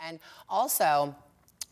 And also,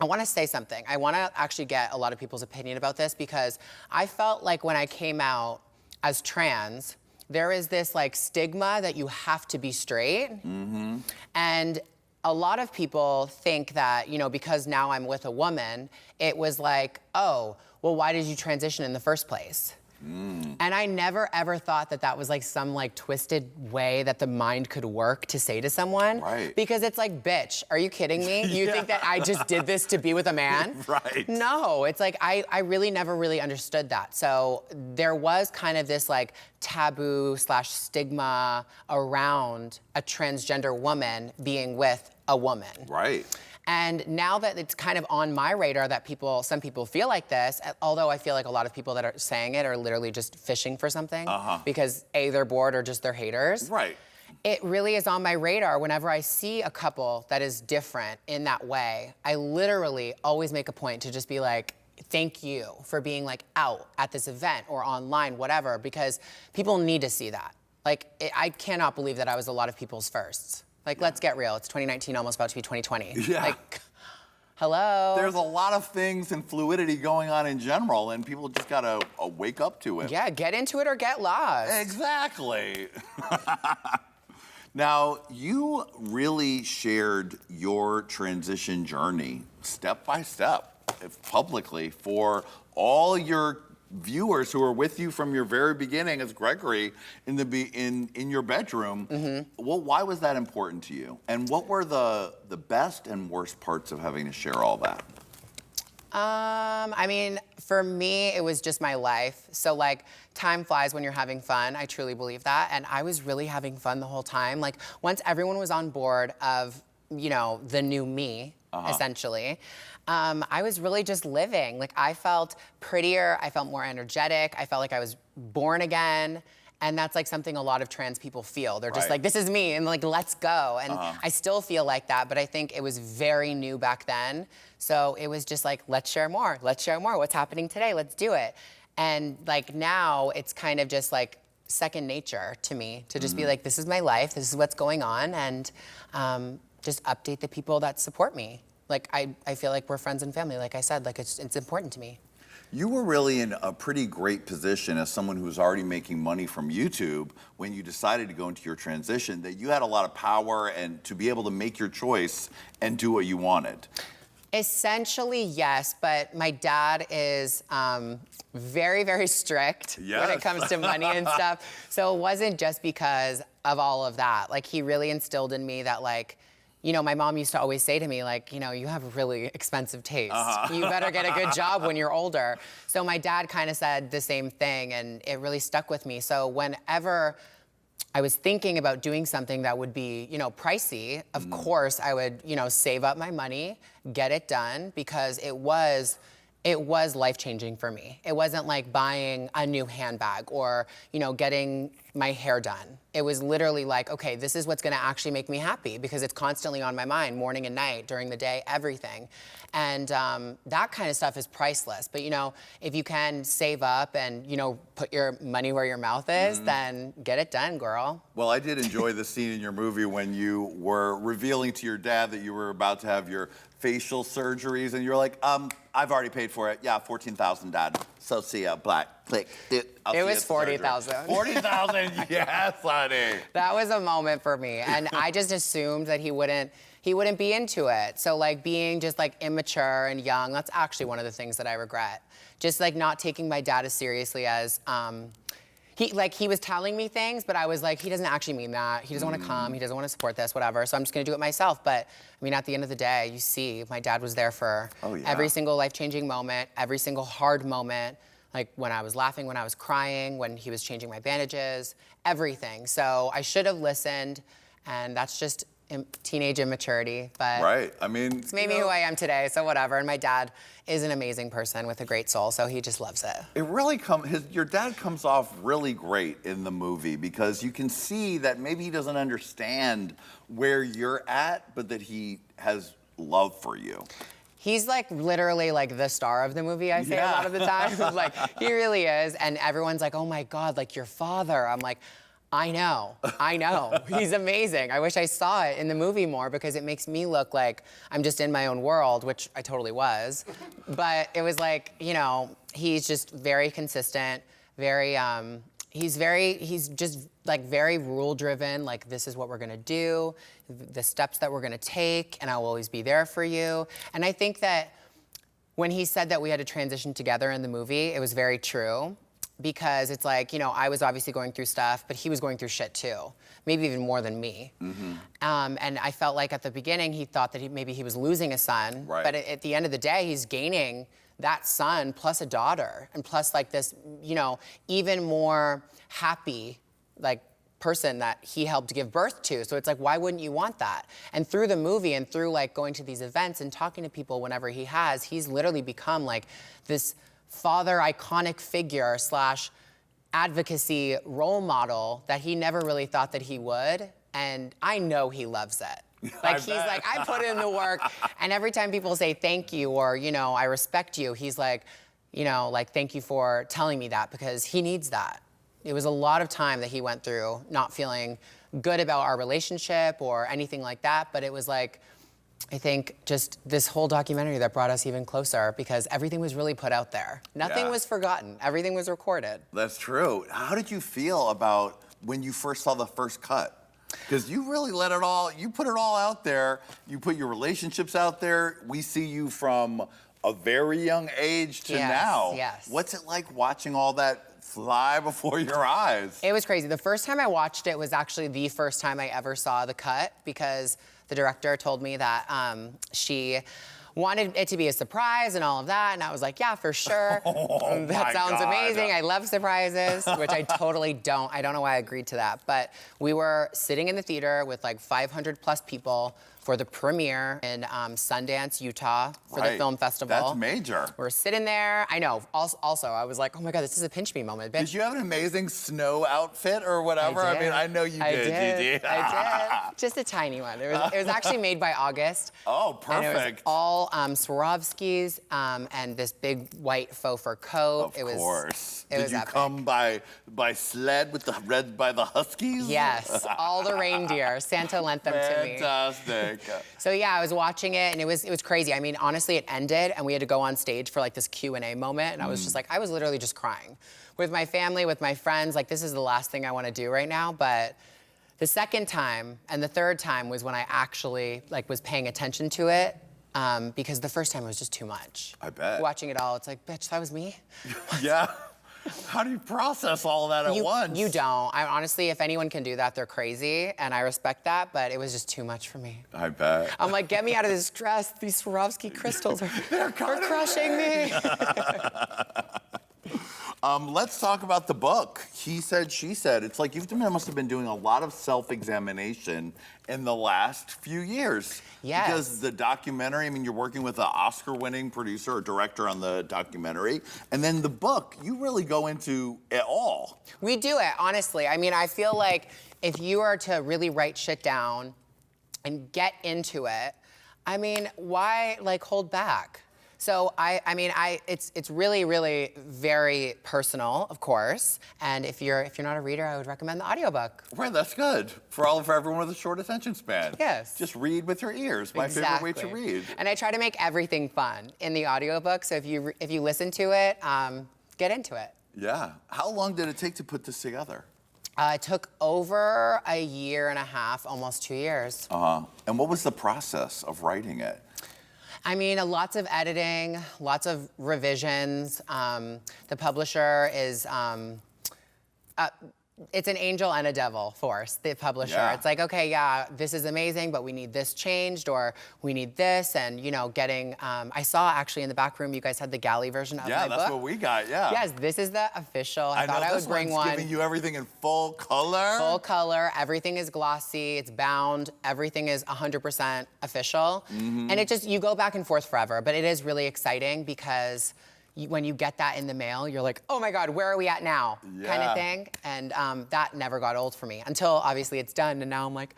I want to say something. I want to actually get a lot of people's opinion about this because I felt like when I came out as trans, there is this like stigma that you have to be straight. Mm-hmm. And a lot of people think that, you know, because now I'm with a woman, it was like, oh, well, why did you transition in the first place? And I never ever thought that that was like some like twisted way that the mind could work to say to someone. Right. Because it's like, bitch, are you kidding me? You think that I just did this to be with a man? Right. No, it's like I really never really understood that. So there was kind of this like taboo / stigma around a transgender woman being with a woman. Right. And now that it's kind of on my radar that some people feel like this, although I feel like a lot of people that are saying it are literally just fishing for something because A, they're bored or just they're haters. Right. It really is on my radar whenever I see a couple that is different in that way. I literally always make a point to just be like, thank you for being like out at this event or online, whatever, because people need to see that. Like, I cannot believe that I was a lot of people's firsts. Like, let's get real. It's 2019, almost about to be 2020. Yeah. Like, hello? There's a lot of things and fluidity going on in general, and people just gotta wake up to it. Yeah, get into it or get lost. Exactly. Now, you really shared your transition journey step by step, publicly, for all your viewers who are with you from your very beginning as Gregory in your bedroom. Well, why was that important to you? And what were the best and worst parts of having to share all that? I mean, for me, it was just my life. So like, time flies when you're having fun. I truly believe that. And I was really having fun the whole time. Like, once everyone was on board of, you know, the new me, essentially, I was really just living. Like, I felt prettier, I felt more energetic, I felt like I was born again. And that's like something a lot of trans people feel. They're just like, this is me, and like, let's go. And I still feel like that, but I think it was very new back then. So it was just like, let's share more, what's happening today, let's do it. And like now, it's kind of just like second nature to me to just be like, this is my life, this is what's going on, and just update the people that support me. Like, I feel like we're friends and family, like I said, like it's important to me. You were really in a pretty great position as someone who was already making money from YouTube when you decided to go into your transition, that you had a lot of power and to be able to make your choice and do what you wanted. Essentially, yes, but my dad is very, very strict when it comes to money and stuff. So it wasn't just because of all of that. Like, he really instilled in me that, like, you know, my mom used to always say to me, like, you know, you have a really expensive taste. You better get a good job when you're older. So my dad kind of said the same thing, and it really stuck with me. So whenever I was thinking about doing something that would be, you know, pricey, of course I would, you know, save up my money, get it done, because it was life-changing for me. It wasn't like buying a new handbag or, you know, getting my hair done. It was literally like, okay, this is what's gonna actually make me happy, because it's constantly on my mind, morning and night, during the day, everything. And that kind of stuff is priceless. But, you know, if you can save up and, you know, put your money where your mouth is, then get it done, girl. Well, I did enjoy the scene in your movie when you were revealing to your dad that you were about to have your facial surgeries, and you're like, I've already paid for it. Yeah, $14,000, Dad. So see ya, black, click. It was $40,000. $40,000, yes, honey. That was a moment for me, and I just assumed that he wouldn't be into it. So like, being just like immature and young, that's actually one of the things that I regret. Just like not taking my dad as seriously as, he was telling me things, but I was like, he doesn't actually mean that. He doesn't want to come, he doesn't want to support this, whatever. So I'm just gonna do it myself. But I mean, at the end of the day, you see, my dad was there for every single life-changing moment, every single hard moment, like when I was laughing, when I was crying, when he was changing my bandages, everything. So I should have listened, and that's just teenage immaturity, but I mean, it's made me who I am today, so whatever. And my dad is an amazing person with a great soul, so he just loves it. It really your dad comes off really great in the movie, because you can see that maybe he doesn't understand where you're at, but that he has love for you. He's like literally like the star of the movie, I say a lot of the time. Like, he really is, and everyone's like, oh my God, like your father. I'm like, I know. He's amazing. I wish I saw it in the movie more because it makes me look like I'm just in my own world, which I totally was. But it was like, you know, he's just very consistent, very, he's just like very rule driven, like this is what we're gonna do, the steps that we're gonna take, and I'll always be there for you. And I think that when he said that we had to transition together in the movie, it was very true. Because it's like, you know, I was obviously going through stuff, but he was going through shit too. Maybe even more than me. Mm-hmm. And I felt like at the beginning, he thought that maybe he was losing a son. Right. But at the end of the day, he's gaining that son plus a daughter. And plus like this, you know, even more happy, like, person that he helped give birth to. So it's like, why wouldn't you want that? And through the movie and through like going to these events and talking to people whenever he's literally become like this father iconic figure / advocacy role model that he never really thought that he would. And I know he loves it. Like he's like, I put in the work. And every time people say thank you or, you know, I respect you, he's like, you know, like, thank you for telling me that because he needs that. It was a lot of time that he went through not feeling good about our relationship or anything like that. But it was like, I think just this whole documentary that brought us even closer because everything was really put out there. Nothing was forgotten. Everything was recorded. That's true. How did you feel about when you first saw the first cut? Because you really you put it all out there. You put your relationships out there. We see you from a very young age to now. Yes. What's it like watching all that fly before your eyes? It was crazy. The first time I watched it was actually the first time I ever saw the cut because the director told me that she wanted it to be a surprise and all of that, and I was like, yeah, for sure. That sounds amazing. I love surprises, which I totally don't. I don't know why I agreed to that, but we were sitting in the theater with like 500 plus people for the premiere in Sundance, Utah, for the film festival. That's major. We're sitting there. I know. Also, I was like, oh my God, this is a pinch me moment, bitch. Did you have an amazing snow outfit or whatever? I mean, I know you did, Gigi. I did. Just a tiny one. It was actually made by August. Oh, perfect. And it was all Swarovskis and this big white faux fur coat. Of course. It did was you epic. come by sled with by the Huskies? Yes, all the reindeer. Santa lent them to me. Fantastic. So yeah, I was watching it and it was crazy. I mean, honestly, it ended and we had to go on stage for like this Q&A moment, and I was just like, I was literally just crying with my family, with my friends. Like, this is the last thing I want to do right now. But the second time and the third time was when I actually like was paying attention to it. Because the first time it was just too much. I bet. Watching it all, it's like, bitch, that was me. Yeah. How do you process all of that at once? You don't. I honestly, if anyone can do that, they're crazy, and I respect that, but it was just too much for me. I bet. I'm like, get me out of this dress. These Swarovski crystals they're crushing me. Let's talk about the book. He said, she said. It's like you must have been doing a lot of self-examination in the last few years. Yes. Because the documentary, I mean, you're working with an Oscar-winning producer or director on the documentary. And then the book, you really go into it all. We do it, honestly. I mean, I feel like if you are to really write shit down and get into it, I mean, why, like, hold back? So it's really, really very personal, of course. And if you're not a reader, I would recommend the audiobook. Right, that's good for everyone with a short attention span. Yes. Just read with your ears. My favorite way to read. And I try to make everything fun in the audiobook. So if you listen to it, get into it. Yeah. How long did it take to put this together? It took over a year and a half, almost 2 years. And what was the process of writing it? I mean, lots of editing, lots of revisions. The publisher is, it's an angel and a devil force, the publisher. Yeah. It's like, okay, yeah, this is amazing, but we need this changed, or we need this, and, you know, getting, I saw actually in the back room, you guys had the galley version of my book. Yeah, that's what we got, yeah. Yes, this is the official. I thought I would bring one. Giving you everything in full color. Full color, everything is glossy, it's bound, everything is 100% official. And it just, you go back and forth forever, but it is really exciting because when you get that in the mail, you're like, oh my God, where are we at now? Yeah. Kind of thing. And that never got old for me until obviously it's done. And now I'm like,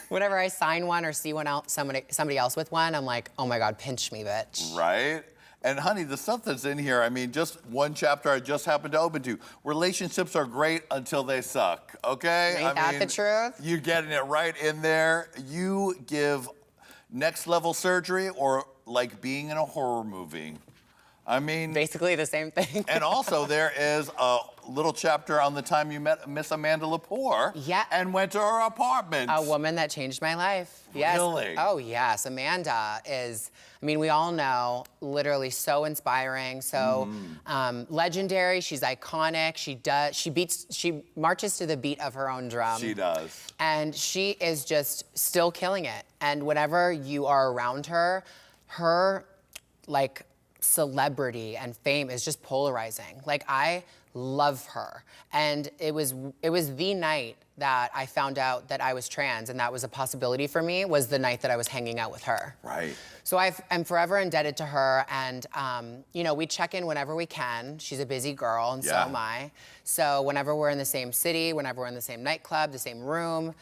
whenever I sign one or see one else, somebody else with one, I'm like, oh my God, pinch me, bitch. Right? And honey, the stuff that's in here, I mean, just one chapter I just happened to open to. Relationships are great until they suck, okay? Ain't that the truth? You're getting it right in there. You give next level surgery or like being in a horror movie. I mean... Basically the same thing. And also there is a little chapter on the time you met Miss Amanda Lepore and went to her apartment. A woman that changed my life. Yes. Really? Oh, yes. Amanda is, I mean, we all know, literally so inspiring, so legendary. She's iconic. She marches to the beat of her own drum. She does. And she is just still killing it. And whenever you are around her, like, celebrity and fame is just polarizing. Like, I love her. And it was the night that I found out that I was trans and that was a possibility for me, was the night that I was hanging out with her. Right. So I'm forever indebted to her, and you know, we check in whenever we can. She's a busy girl, and so am I. So whenever we're in the same city, whenever we're in the same nightclub, the same room,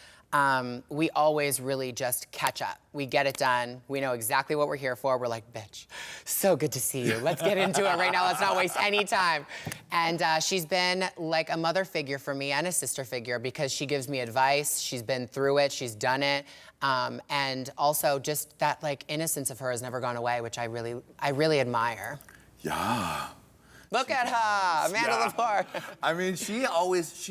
we always really just catch up. We get it done. We know exactly what we're here for. We're like, bitch, so good to see you. Let's get into it right now. Let's not waste any time. And she's been like a mother figure for me and a sister figure because she gives me advice. She's been through it. She's done it. And also just that like innocence of her has never gone away, which I really admire. Yeah. Look at her, Amanda Lepore. I mean, she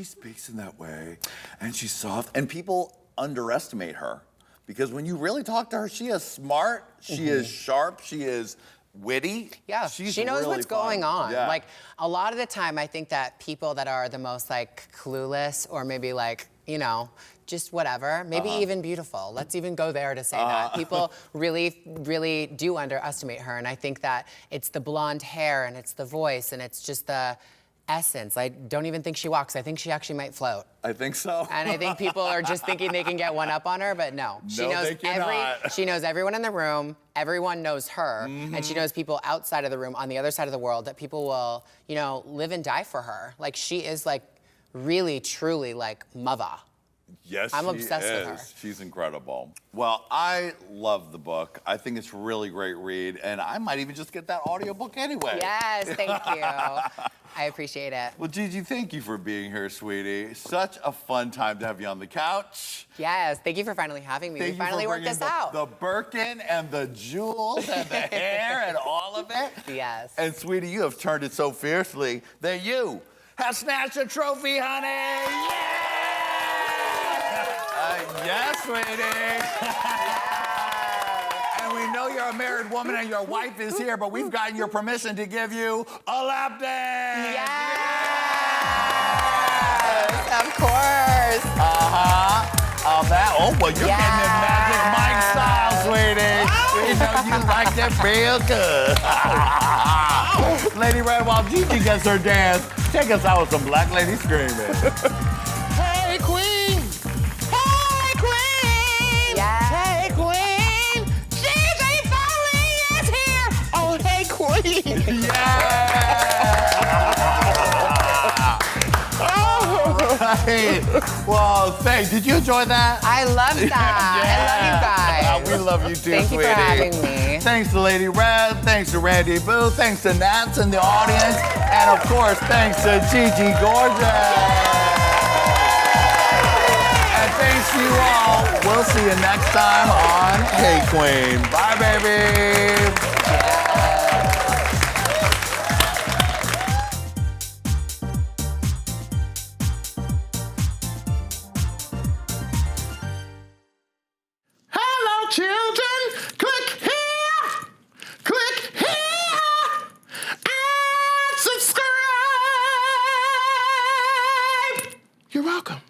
speaks in that way, and she's soft, and people underestimate her. Because when you really talk to her, she is smart, she is sharp, she is witty. Yeah, she knows really what's going on. Yeah. Like, a lot of the time, I think that people that are the most, like, clueless or maybe, like, you know, just whatever, maybe even beautiful. Let's even go there to say that. People really, really do underestimate her, and I think that it's the blonde hair, and it's the voice, and it's just the essence. I don't even think she walks. I think she actually might float. I think so. And I think people are just thinking they can get one up on her, but no. She knows everyone in the room, everyone knows her, and she knows people outside of the room, on the other side of the world, that people will, you know, live and die for her. Like, she is like really, truly like mother. Yes, I'm obsessed with her. She's incredible. Well, I love the book. I think it's a really great read, and I might even just get that audiobook anyway. Yes, thank you. I appreciate it. Well, Gigi, thank you for being here, sweetie. Such a fun time to have you on the couch. Yes, thank you for finally having me. We finally worked this out. The Birkin and the jewels and the hair and all of it. Yes. And sweetie, you have turned it so fiercely that you have snatched a trophy, honey. Yeah! Yes, sweetie. And we know you're a married woman and your wife is here, but we've gotten your permission to give you a lap dance. Yes, of course. Oh, well, you're getting it Magic Mike style, sweetie. We know you like that real good. Lady Red, while Gigi gets her dance, take us out with some Black Lady Screaming. Hey, Queen. Hey, Queen. Yes. Hey, Queen. Gigi finally is here. Oh, hey, Queen. Yeah. Right. Well, did you enjoy that? I love that. I love you guys. We love you too, Thank you for having me. Thanks to Lady Red, thanks to Randy Boo, thanks to Nats in the audience, and of course, thanks to Gigi Gorgeous. And thanks to you all. We'll see you next time on Hey Qween. Bye, baby. Children, click here, and subscribe. You're welcome.